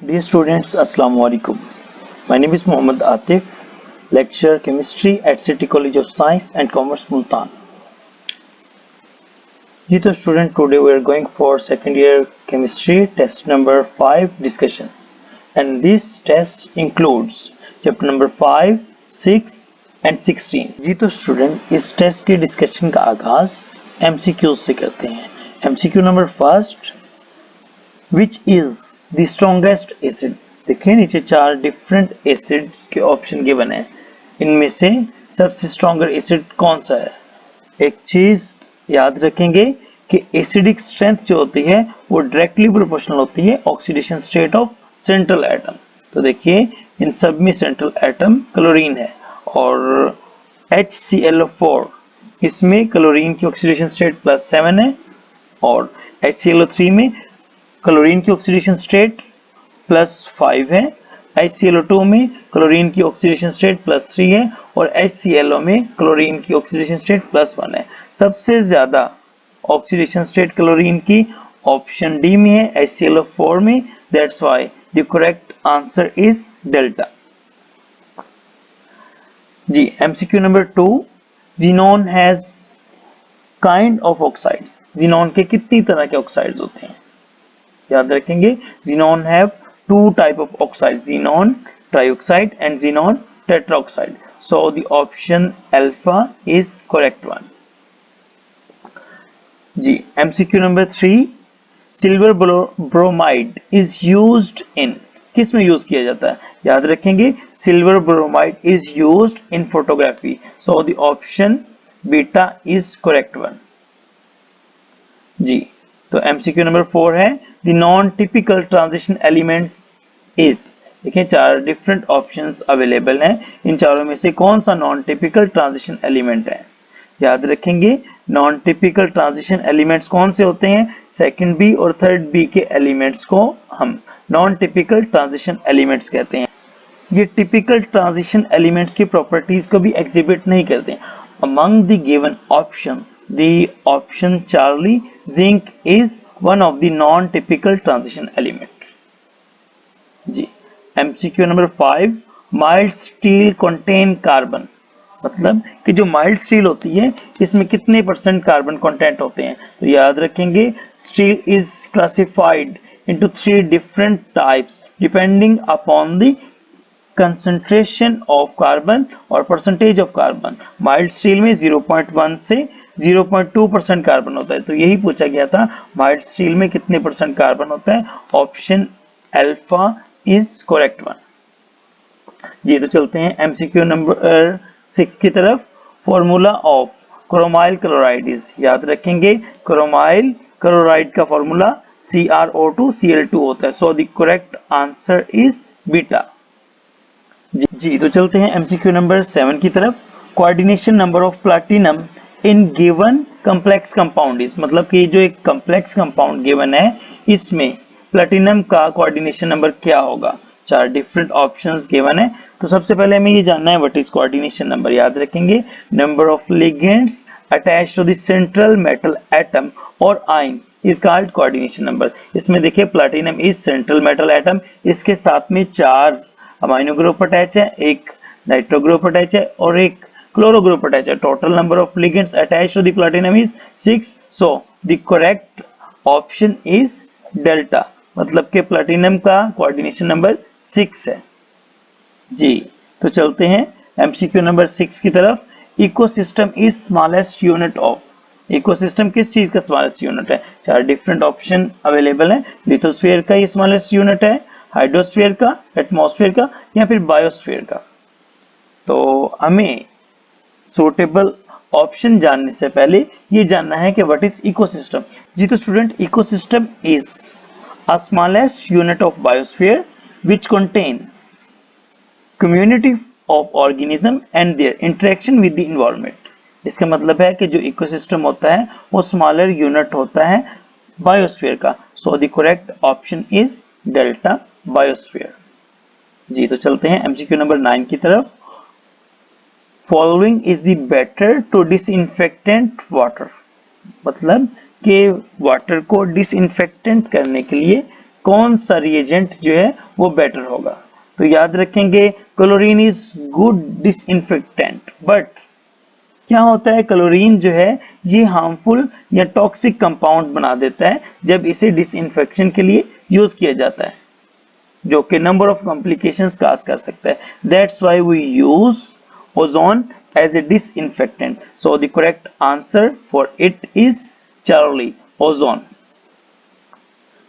Dear students, Assalamu alaikum. My name is Mohammad Atif, lecturer chemistry at City College of Science and Commerce, Multan. Dear student, today we are going for second year chemistry test number 5 discussion, and this test includes chapter number 5, 6 and 16. जी तो student इस test के discussion का आगाज MCQ से करते हैं. MCQ number first, which is the strongest acid. देखिए नीचे चार डिफरेंट एसिड्स के ऑप्शन गिवन है. इनमें से सबसे स्ट्रॉन्गर एसिड कौन सा है? एक चीज याद रखेंगे कि एसिडिक स्ट्रेंथ जो होती है वो डायरेक्टली प्रोपोर्शनल होती है oxidation state of central atom. तो देखिए इन सब में सेंट्रल एटम क्लोरीन है और HClO4 इसमें क्लोरीन की ऑक्सीडेशन स्टेट +7 है और HClO3 में क्लोरीन की ऑक्सीडेशन स्टेट +5 है. HClO2 में क्लोरीन की ऑक्सीडेशन स्टेट +3 है और HClO में क्लोरीन की ऑक्सीडेशन स्टेट +1 है. सबसे ज्यादा ऑक्सीडेशन स्टेट क्लोरीन की ऑप्शन डी में है, HClO4 में. That's why the correct answer is delta. जी MCQ number 2, xenon has kind of oxides. xenon के कितनी तरह के ऑक्साइड्स होते हैं? याद रखेंगे xenon have two type of oxide, xenon trioxide and xenon tetroxide. So the option alpha is correct one. Ji MCQ number 3, silver bromide is used in. किस में यूज किया जाता है? याद रखेंगे silver bromide is used in photography. So the option beta is correct one. जी तो MCQ number 4 है, the non typical transition element is. देखिए चार डिफरेंट ऑप्शंस अवेलेबल हैं. इन चारों में से कौन सा नॉन टिपिकल ट्रांजिशन एलिमेंट है? याद रखेंगे नॉन टिपिकल ट्रांजिशन एलिमेंट्स कौन से होते हैं? सेकंड बी और थर्ड बी के एलिमेंट्स को हम नॉन टिपिकल ट्रांजिशन एलिमेंट्स कहते हैं. ये टिपिकल ट्रांजिशन एलिमेंट्स की प्रॉपर्टीज को भी एग्जिबिट नहीं करते हैं. Among the given option, the option Charlie, zinc is one of the non-typical transition element. जी MCQ number 5, mild steel contain carbon. मतलब कि जो माइल्ड स्टील होती है इसमें कितने % कार्बन कंटेंट होते हैं? तो याद रखेंगे steel is classified into 3 different types depending upon the concentration of carbon और percentage of carbon. Mild steel में 0.1 से 0.2% कार्बन होता है. तो यही पूछा गया था माइल्ड स्टील में कितने % कार्बन होता है. Option alpha is correct one. जी तो चलते हैं MCQ नंबर 6 की तरफ. Formula of chromyl chloride is. याद रखेंगे क्रोमाइल क्लोराइड का फॉर्मूला CrO2Cl2 होता है. So the correct answer is beta. जी तो चलते हैं MCQ नंबर 7 की तरफ. Coordination number of platinum in given complex compound is. मतलब कि जो एक कॉम्प्लेक्स कंपाउंड गिवन है इसमें प्लैटिनम का कोऑर्डिनेशन नंबर क्या होगा? चार डिफरेंट ऑप्शंस गिवन है. तो सबसे पहले हमें ये जानना है व्हाट इज कोऑर्डिनेशन नंबर. याद रखेंगे number of ligands attached to the central metal atom और ion is called coordination number. इसमें देखिए platinum is central metal atom, इसके साथ में 4 अमाइनो ग्रुप अटैच है, एक नाइट्रो ग्रुप अटैच है और एक क्लोरो ग्रुप अटैच है. Total number of ligands attached to the platinum is 6. So the correct option is delta. मतलब कि प्लैटिनम का कोऑर्डिनेशन नंबर 6 है. जी तो चलते हैं MCQ नंबर 6 की तरफ. Ecosystem is smallest unit of. Ecosystem किस चीज का स्मॉलेस्ट यूनिट है? चार डिफरेंट ऑप्शन अवेलेबल है. लिथोस्फीयर का ये स्मॉलेस्ट यूनिट है, हाइड्रोस्फीयर का, एटमॉस्फेयर का या फिर बायोस्फीयर का. तो हमें सूटेबल ऑप्शन जानने से पहले ये जानना है कि व्हाट इज इकोसिस्टम. जी तो student ecosystem is a smallest unit of biosphere which contain community of organism and their interaction with the environment. इसका मतलब है कि जो इकोसिस्टम होता है वो स्मॉलर यूनिट होता है बायोस्फीयर का. So the correct option is delta, biosphere. जी तो चलते हैं MCQ नंबर 9 की तरफ. Following is the better to disinfectant water. मतलब कि वाटर को डिसइंफेक्टेंट करने के लिए कौन सा रिएजेंट जो है वो बेटर होगा। तो याद रखेंगे chlorine is good disinfectant, but क्या होता है क्लोरीन जो है ये हार्मफुल या टॉक्सिक कंपाउंड बना देता है जब इसे डिसइंफेक्शन के लिए यूज किया जाता है, जो कि नंबर ऑफ कॉम्प्लिकेशंस काज कर सकता है। That's why we use ozone as a disinfectant. So the correct answer for it is charlie, ozone.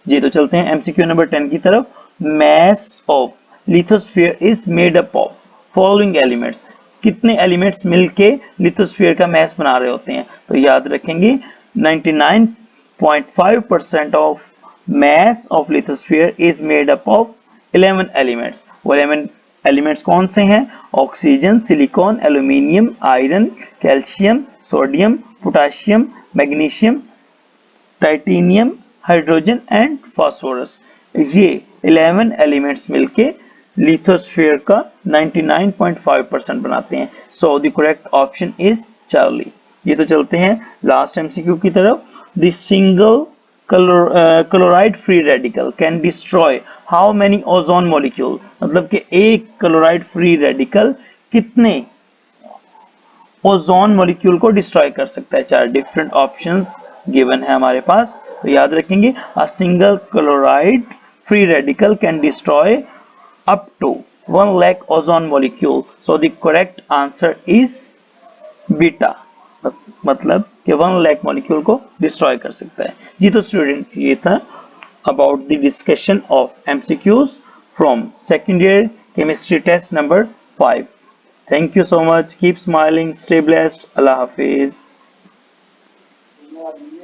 जी तो चलते हैं एमसीक्यू नंबर 10 की तरफ। Mass of lithosphere is made up of following elements. कितने एलिमेंट्स मिलके लिथोस्फीयर का मास बना रहे होते हैं? तो याद रखेंगे 99.5% of mass of lithosphere is made up of 11 elements। वो 11 एलिमेंट्स कौन से हैं? Oxygen, silicon, aluminium, iron, calcium, sodium, potassium, magnesium, titanium, hydrogen and phosphorus. ये 11 एलिमेंट्स मिलके लिथोस्फीयर का 99.5% बनाते हैं। सो the correct option is Charlie. ये तो चलते हैं लास्ट एमसीक्यू की तरफ। The single chloride free radical can destroy how many ozone molecule. मतलब कि एक क्लोराइड फ्री रेडिकल कितने ओजोन मॉलिक्यूल को डिस्ट्रॉय कर सकता है? चार डिफरेंट ऑप्शंस गिवन है हमारे पास, तो याद रखेंगे a single chloride free radical can destroy up to 1 lakh ozone molecule. So the correct answer is beta, मतलब कि 1 lakh मॉलिक्यूल को डिस्ट्रॉय कर सकता है। जी तो स्टूडेंट ये था about the discussion of MCQs from second year chemistry test number 5। Thank you so much. Keep smiling. Stay blessed. Allah Hafiz.